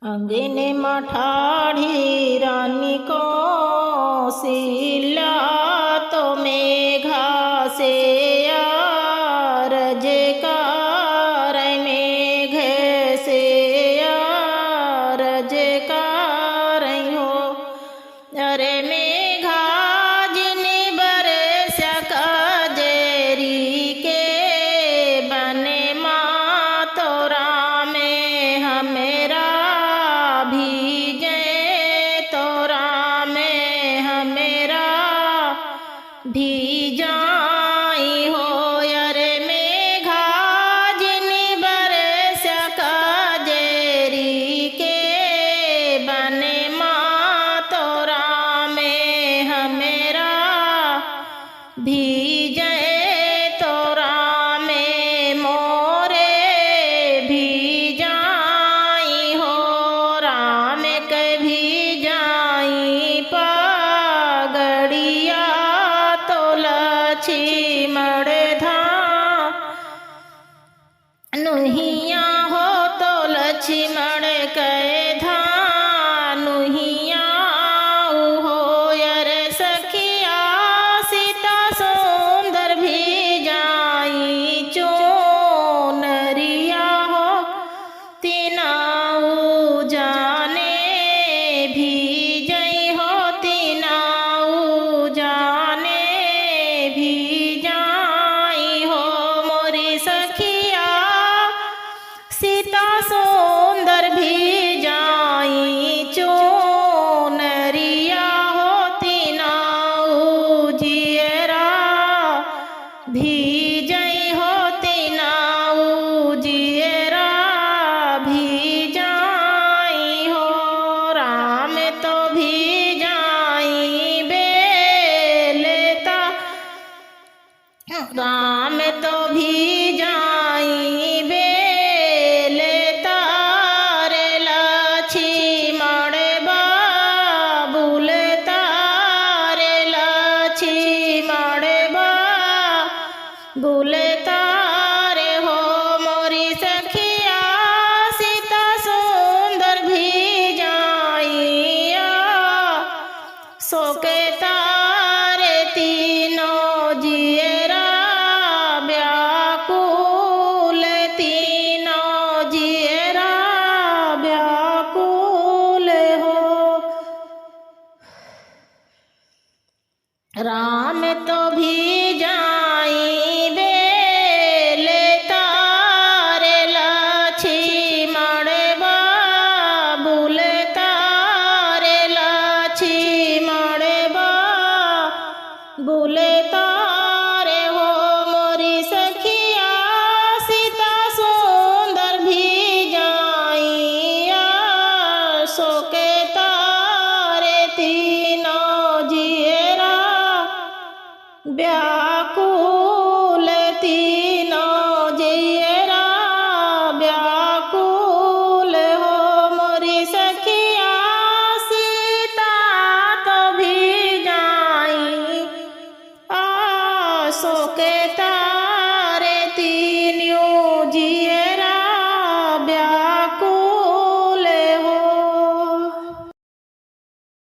अंगने मठाढ़ी रानी को सिला तो मेघा से आरज कार मेघ से आरज कार हो। अरे मेघा जिन बरस कजेरी के बने माँ तोरा में हमेरा भीजे तोरा में हमेरा भीजाई हो। अरे मेघा जिन बरस कजेरी के बने माँ तोरा में हमेरा भीजे तोरा में मोरे भीजाई हो। राम के भीजाई पगड़िया तो लक्ष्मण धा नुहिया हो तो लक्ष्मण